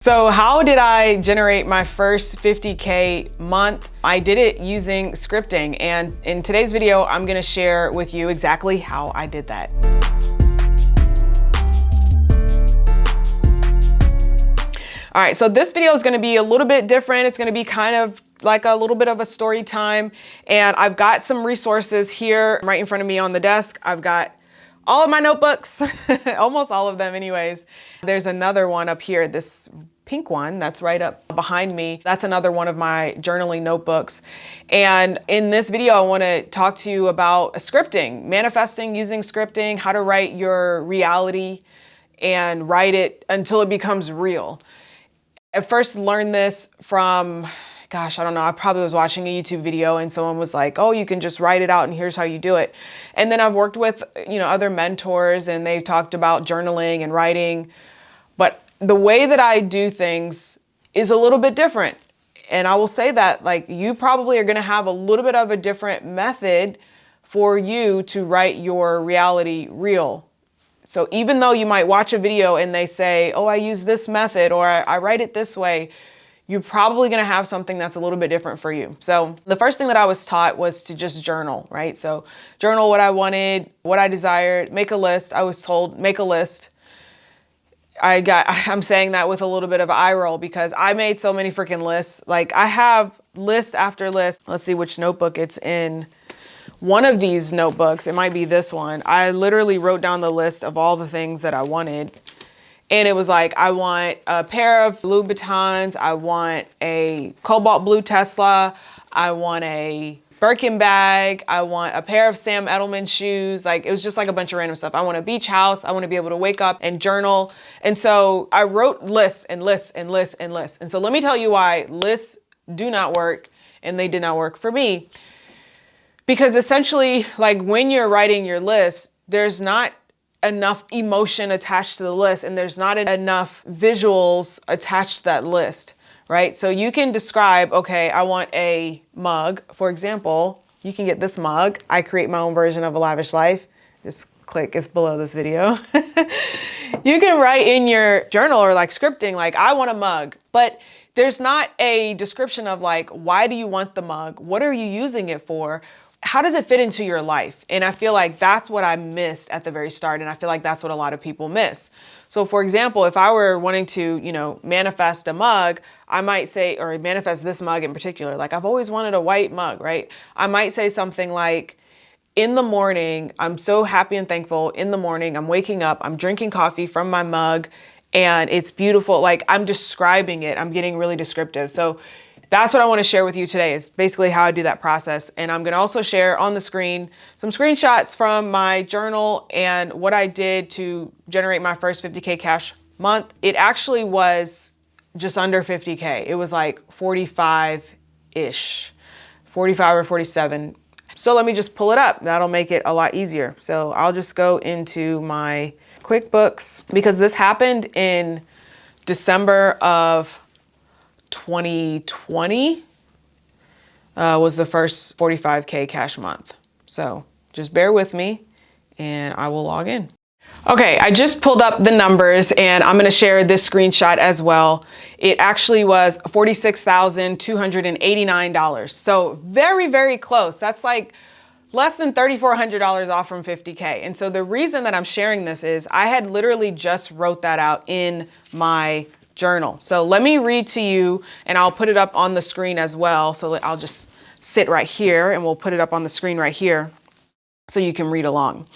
So how did I generate my first 50K month? I did it using scripting, and in today's video, I'm gonna share with you exactly how I did that. All right, so this video is gonna be a little bit different. It's gonna be kind of like a little bit of a story time, and I've got some resources here right in front of me on the desk. I've got all of my notebooks, almost all of them anyways. There's another one up here, this pink one that's right up behind me. That's another one of my journaling notebooks. And in this video, I wanna talk to you about scripting, manifesting using scripting, how to write your reality and write it until it becomes real. I first learned this from, gosh, I don't know, I probably was watching a YouTube video and someone was like, oh, you can just write it out and here's how you do it. And then I've worked with, other mentors, and they've talked about journaling and writing, but the way that I do things is a little bit different. And I will say that, like, you probably are gonna have a little bit of a different method for you to write your reality real. So even though you might watch a video and they say, oh, I use this method, or I write it this way, you're probably gonna have something that's a little bit different for you. So the first thing that I was taught was to just journal, right? So journal what I wanted, what I desired, make a list. I was told, make a list. I'm saying that with a little bit of eye roll because I made so many freaking lists. Like, I have list after list. Let's see which notebook it's in. One of these notebooks, it might be this one. I literally wrote down the list of all the things that I wanted. And it was like, I want a pair of Louboutins. I want a cobalt blue Tesla. I want a Birkin bag. I want a pair of Sam Edelman shoes. Like, it was just like a bunch of random stuff. I want a beach house. I want to be able to wake up and journal. And so I wrote lists and lists and lists and lists. And so let me tell you why lists do not work, and they did not work for me. Because essentially, like, when you're writing your list, there's not enough emotion attached to the list, and there's not enough visuals attached to that list, right? So you can describe, okay, I want a mug. For example, you can get this mug. I create my own version of A Lavish Life. Just click, it's below this video. You can write in your journal or like scripting, like, I want a mug, but there's not a description of like, why do you want the mug? What are you using it for? How does it fit into your life? And I feel like that's what I missed at the very start. And I feel like that's what a lot of people miss. So for example, if I were wanting to, manifest a mug, I might say, or manifest this mug in particular, like, I've always wanted a white mug, right? I might say something like, in the morning, I'm so happy and thankful. In the morning, I'm waking up, I'm drinking coffee from my mug, and it's beautiful. Like, I'm describing it. I'm getting really descriptive. So that's what I want to share with you today, is basically how I do that process. And I'm going to also share on the screen some screenshots from my journal and what I did to generate my first 50K cash month. It actually was just under 50K. It was like 45-ish, 45 or 47. So let me just pull it up. That'll make it a lot easier. So I'll just go into my QuickBooks, because this happened in December of 2020 was the first 45K cash month. So just bear with me and I will log in. Okay, I just pulled up the numbers and I'm gonna share this screenshot as well. It actually was $46,289. So very, very close. That's like less than $3,400 off from 50K. And so the reason that I'm sharing this is I had literally just wrote that out in my journal. So let me read to you, and I'll put it up on the screen as well. So I'll just sit right here and we'll put it up on the screen right here so you can read along.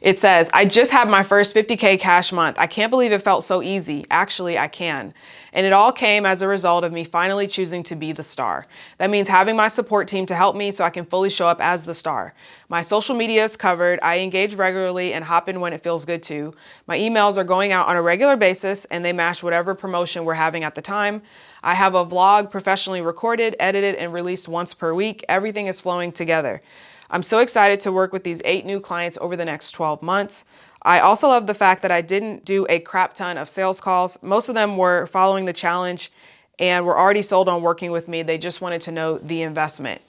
It says, I just had my first 50K cash month. I can't believe it felt so easy. Actually, I can. And it all came as a result of me finally choosing to be the star. That means having my support team to help me so I can fully show up as the star. My social media is covered. I engage regularly and hop in when it feels good to. My emails are going out on a regular basis and they match whatever promotion we're having at the time. I have a vlog professionally recorded, edited, and released once per week. Everything is flowing together. I'm so excited to work with these 8 new clients over the next 12 months. I also love the fact that I didn't do a crap ton of sales calls. Most of them were following the challenge and were already sold on working with me. They just wanted to know the investment.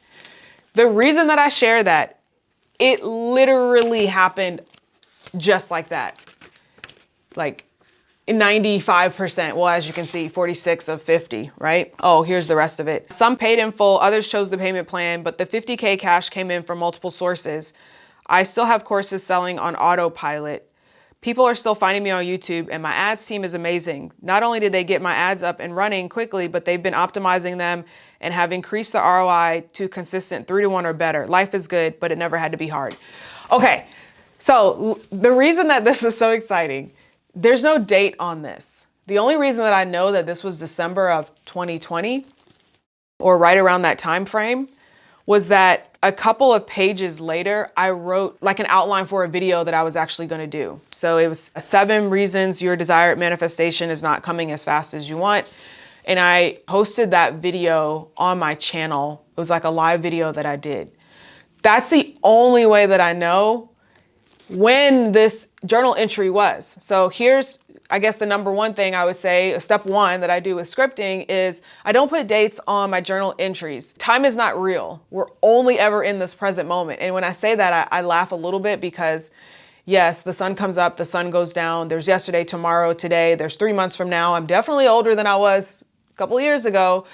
The reason that I share that, it literally happened just like that. Like, 95%. Well, as you can see, 46 of 50, right? Oh, here's the rest of it. Some paid in full, others chose the payment plan, but the 50K cash came in from multiple sources. I still have courses selling on autopilot. People are still finding me on YouTube, and my ads team is amazing. Not only did they get my ads up and running quickly, but they've been optimizing them and have increased the ROI to consistent 3-to-1 or better. Life is good, but it never had to be hard. Okay, so the reason that this is so exciting, there's no date on this. The only reason that I know that this was December of 2020 or right around that time frame was that a couple of pages later, I wrote like an outline for a video that I was actually going to do. So it was 7 reasons your desired manifestation is not coming as fast as you want. And I posted that video on my channel. It was like a live video that I did. That's the only way that I know when this journal entry was. So here's, I guess, the number one thing I would say, step 1 that I do with scripting is I don't put dates on my journal entries. Time is not real. We're only ever in this present moment. And when I say that, I laugh a little bit because yes, the sun comes up, the sun goes down. There's yesterday, tomorrow, today. There's 3 months from now. I'm definitely older than I was a couple of years ago.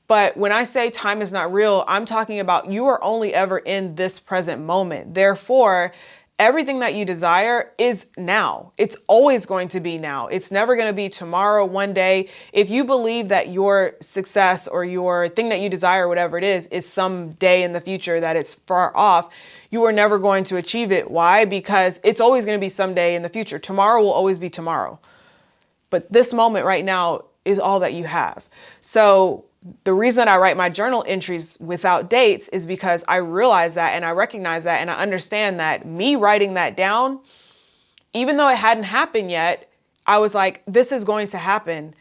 But when I say time is not real, I'm talking about you are only ever in this present moment. Therefore, everything that you desire is now. It's always going to be now. It's never going to be tomorrow, one day. If you believe that your success or your thing that you desire, whatever it is some day in the future that it's far off, you are never going to achieve it. Why? Because it's always going to be someday in the future. Tomorrow will always be tomorrow. But this moment right now is all that you have. So the reason that I write my journal entries without dates is because I realize that and I recognize that and I understand that me writing that down, even though it hadn't happened yet, I was like, this is going to happen.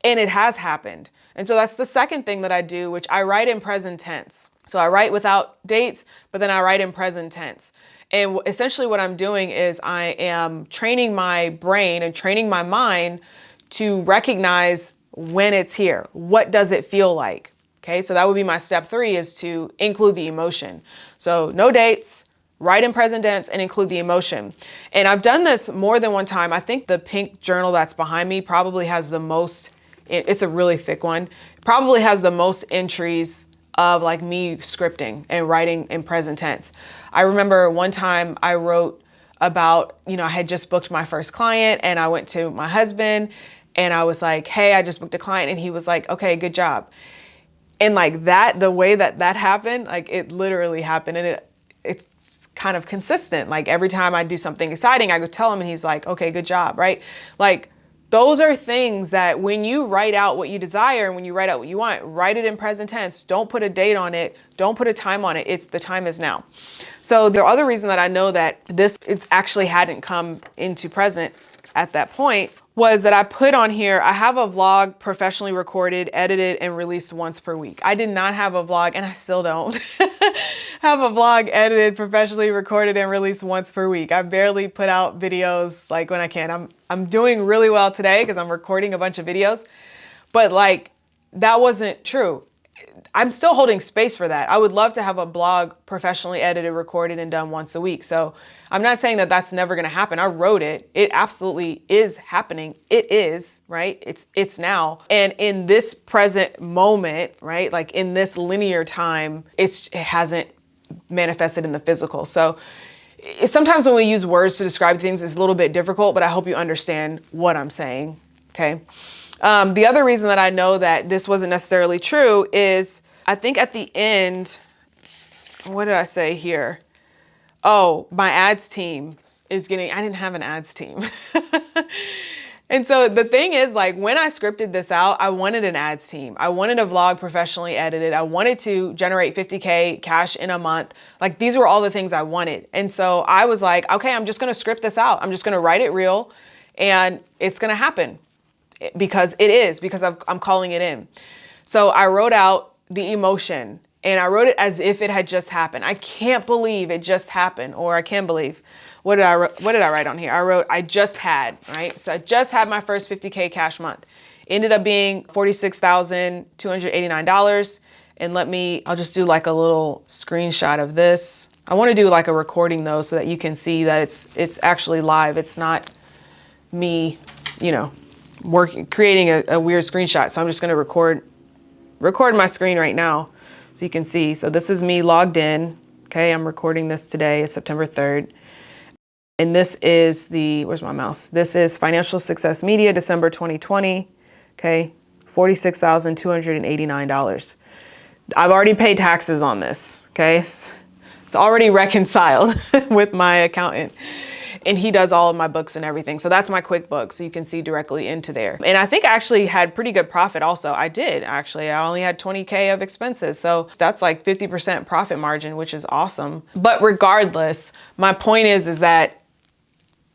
And it has happened. And so that's the second thing that I do, which I write in present tense. So I write without dates, but then I write in present tense. And essentially what I'm doing is I am training my brain and training my mind to recognize when it's here. What does it feel like? Okay, so that would be my step 3 is to include the emotion. So no dates, write in present tense and include the emotion. And I've done this more than one time. I think the pink journal that's behind me probably has the most, it's a really thick one, probably has the most entries of like me scripting and writing in present tense. I remember one time I wrote about, I had just booked my first client and I went to my husband and I was like, hey, I just booked a client. And he was like, okay, good job. And like that, the way that that happened, like it literally happened. And it's kind of consistent. Like every time I do something exciting, I go tell him and he's like, okay, good job, right? Like those are things that when you write out what you desire and when you write out what you want, write it in present tense. Don't put a date on it. Don't put a time on it. It's the time is now. So the other reason that I know that it actually hadn't come into present at that point was that I put on here, I have a vlog professionally recorded, edited, and released once per week. I did not have a vlog, and I still don't have a vlog edited, professionally recorded, and released once per week. I barely put out videos like when I can. I'm doing really well today because I'm recording a bunch of videos, but like that wasn't true. I'm still holding space for that. I would love to have a blog professionally edited, recorded, and done once a week. So I'm not saying that that's never going to happen. I wrote it. It absolutely is happening. It is, right? It's now. And in this present moment, right? Like in this linear time, it hasn't manifested in the physical. So sometimes when we use words to describe things, it's a little bit difficult, but I hope you understand what I'm saying. Okay. The other reason that I know that this wasn't necessarily true is I think at the end, what did I say here? Oh, my ads team is getting, I didn't have an ads team. And so the thing is, like, when I scripted this out, I wanted an ads team. I wanted a vlog professionally edited. I wanted to generate 50K cash in a month. Like, these were all the things I wanted. And so I was like, okay, I'm just going to script this out. I'm just going to write it real and it's going to happen because it is, because I'm calling it in. So I wrote out the emotion and I wrote it as if it had just happened. I can't believe it just happened, or I can believe. What did I write on here? I wrote, I just had, right? So I just had my first 50K cash month. Ended up being $46,289. And I'll just do like a little screenshot of this. I want to do like a recording though, so that you can see that it's actually live. It's not me you know, creating a weird screenshot. So I'm just going to record my screen right now so you can see. So this is me logged in. Okay, I'm recording this today. It's September 3rd. And this is where's my mouse? This is Financial Success Media, December 2020. Okay, $46,289. I've already paid taxes on this. Okay, it's already reconciled with my accountant. And he does all of my books and everything. So that's my QuickBooks. So you can see directly into there. And I think I actually had pretty good profit also. I did actually. I only had 20K of expenses. So that's like 50% profit margin, which is awesome. But regardless, my point is that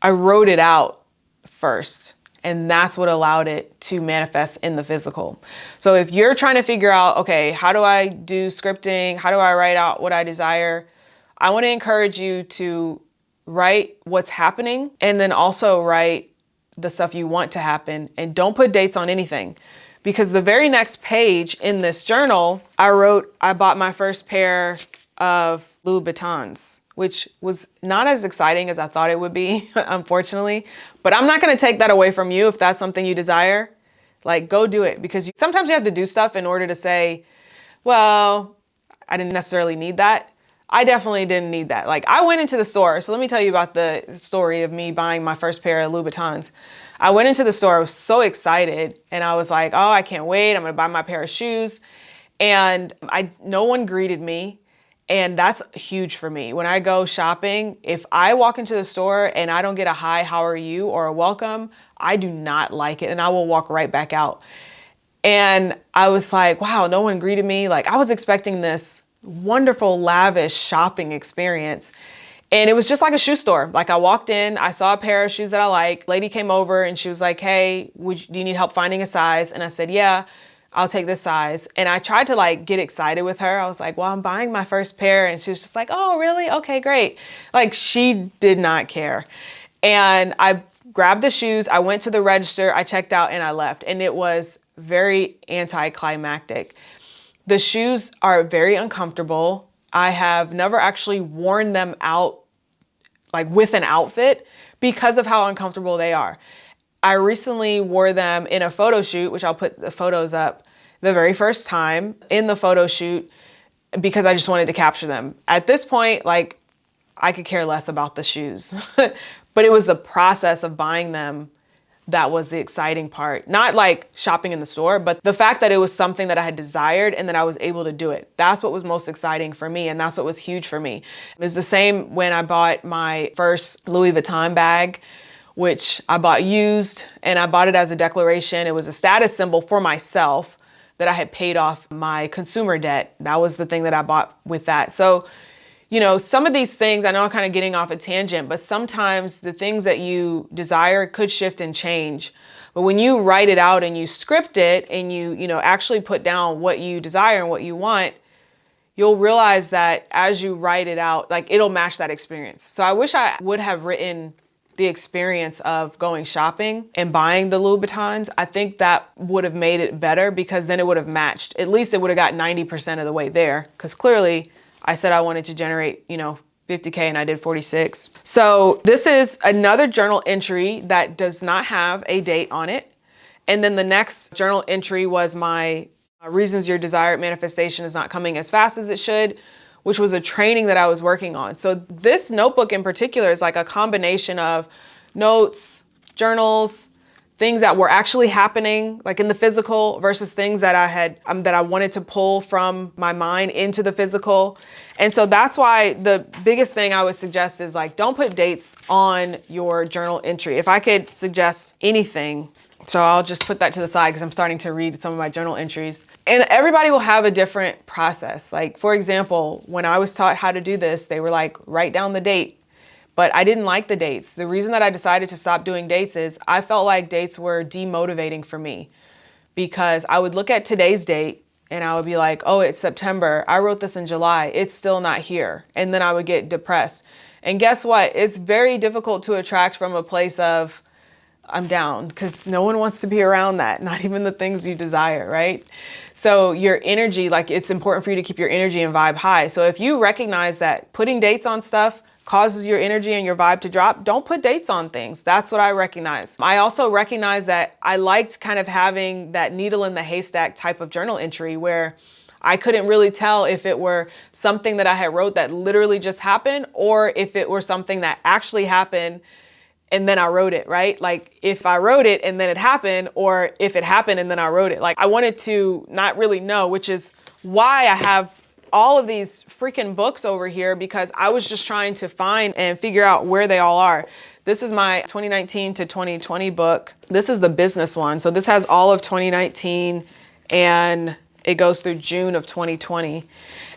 I wrote it out first. And that's what allowed it to manifest in the physical. So if you're trying to figure out, okay, how do I do scripting? How do I write out what I desire? I want to encourage you to write what's happening and then also write the stuff you want to happen, and don't put dates on anything, because the very next page in this journal, I bought my first pair of Louis Vuittons, which was not as exciting as I thought it would be, unfortunately, but I'm not going to take that away from you. If that's something you desire, like, go do it, because sometimes you have to do stuff in order to say, well, I didn't necessarily need that. I definitely didn't need that. Like, I went into the store. So let me tell you about the story of me buying my first pair of Louis Vuittons. I went into the store. I was so excited. And I was like, oh, I can't wait. I'm going to buy my pair of shoes. And no one greeted me. And that's huge for me. When I go shopping, if I walk into the store and I don't get a hi, how are you, or a welcome, I do not like it. And I will walk right back out. And I was like, wow, no one greeted me. Like, I was expecting this wonderful, lavish shopping experience. And it was just like a shoe store. Like, I walked in, I saw a pair of shoes that I like. Lady came over and she was like, hey, do you need help finding a size? And I said, yeah, I'll take this size. And I tried to like get excited with her. I was like, well, I'm buying my first pair. And she was just like, oh, really? Okay, great. Like, she did not care. And I grabbed the shoes. I went to the register. I checked out and I left. And it was very anticlimactic. The shoes are very uncomfortable. I have never actually worn them out like with an outfit because of how uncomfortable they are. I recently wore them in a photo shoot, which I'll put the photos up, the very first time in the photo shoot, because I just wanted to capture them. At this point, like, I could care less about the shoes, but it was the process of buying them that was the exciting part. Not like shopping in the store, but the fact that it was something that I had desired and that I was able to do it. That's what was most exciting for me. And that's what was huge for me. It was the same when I bought my first Louis Vuitton bag, which I bought used, and I bought it as a declaration. It was a status symbol for myself that I had paid off my consumer debt. That was the thing that I bought with that. So, you know, some of these things, I know I'm kind of getting off a tangent, but sometimes the things that you desire could shift and change. But when you write it out and you script it and you actually put down what you desire and what you want, you'll realize that as you write it out, like, it'll match that experience. So I wish I would have written the experience of going shopping and buying the Louis Vuittons. I think that would have made it better, because then it would have matched. At least it would have got 90% of the way there, because clearly I said I wanted to generate, 50K and I did 46. So this is another journal entry that does not have a date on it. And then the next journal entry was my reasons your desired manifestation is not coming as fast as it should, which was a training that I was working on. So this notebook in particular is like a combination of notes, journals, things that were actually happening, like in the physical, versus things that I wanted to pull from my mind into the physical. And so that's why the biggest thing I would suggest is, like, don't put dates on your journal entry. If I could suggest anything, so I'll just put that to the side because I'm starting to read some of my journal entries. And everybody will have a different process. Like, for example, when I was taught how to do this, they were like, write down the date. But I didn't like the dates. The reason that I decided to stop doing dates is I felt like dates were demotivating for me, because I would look at today's date and I would be like, oh, it's September. I wrote this in July. It's still not here. And then I would get depressed. And guess what? It's very difficult to attract from a place of, I'm down, because no one wants to be around that, not even the things you desire, right? So your energy, like, it's important for you to keep your energy and vibe high. So if you recognize that putting dates on stuff causes your energy and your vibe to drop, don't put dates on things. That's what I recognize. I also recognize that I liked kind of having that needle in the haystack type of journal entry where I couldn't really tell if it were something that I had wrote that literally just happened or if it were something that actually happened and then I wrote it, right? Like if I wrote it and then it happened, or if it happened and then I wrote it. Like I wanted to not really know, which is why I have all of these freaking books over here, because I was just trying to find and figure out where they all are. This is my 2019 to 2020 book. This is the business one. So this has all of 2019 and it goes through June of 2020.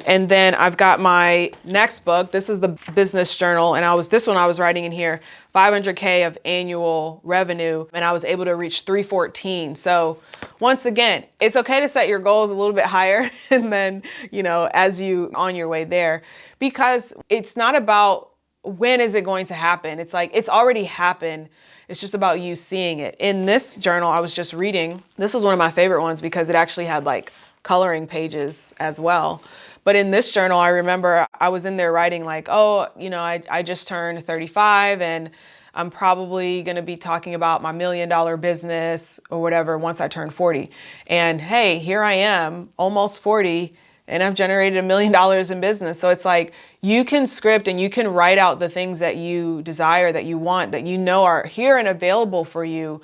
And then I've got my next book. This is the business journal. And this one I was writing in here, 500K of annual revenue. And I was able to reach 314. So once again, it's okay to set your goals a little bit higher. And then, as you on your way there, because it's not about when is it going to happen. It's like, it's already happened. It's just about you seeing it. In this journal I was just reading, this was one of my favorite ones because it actually had like coloring pages as well. But in this journal, I remember I was in there writing like, oh, I just turned 35 and I'm probably going to be talking about my $1 million business or whatever once I turn 40. And hey, here I am, almost 40, and I've generated $1 million in business. So it's like you can script and you can write out the things that you desire, that you want, that are here and available for you.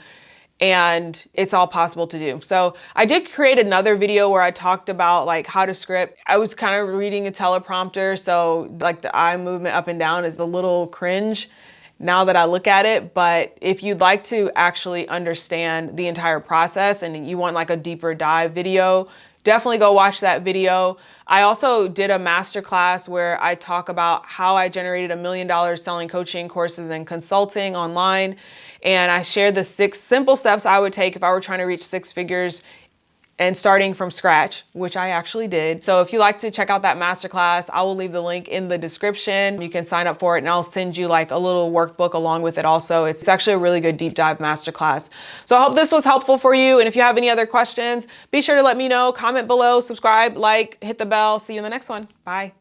And it's all possible to do. So I did create another video where I talked about like how to script. I was kind of reading a teleprompter. So like the eye movement up and down is a little cringe now that I look at it. But if you'd like to actually understand the entire process and you want like a deeper dive video, definitely go watch that video. I also did a masterclass where I talk about how I generated $1 million selling coaching courses and consulting online. And I shared the 6 simple steps I would take if I were trying to reach 6 figures and starting from scratch, which I actually did. So if you like to check out that masterclass, I will leave the link in the description. You can sign up for it and I'll send you like a little workbook along with it also. It's actually a really good deep dive masterclass. So I hope this was helpful for you. And if you have any other questions, be sure to let me know, comment below, subscribe, like, hit the bell. See you in the next one. Bye.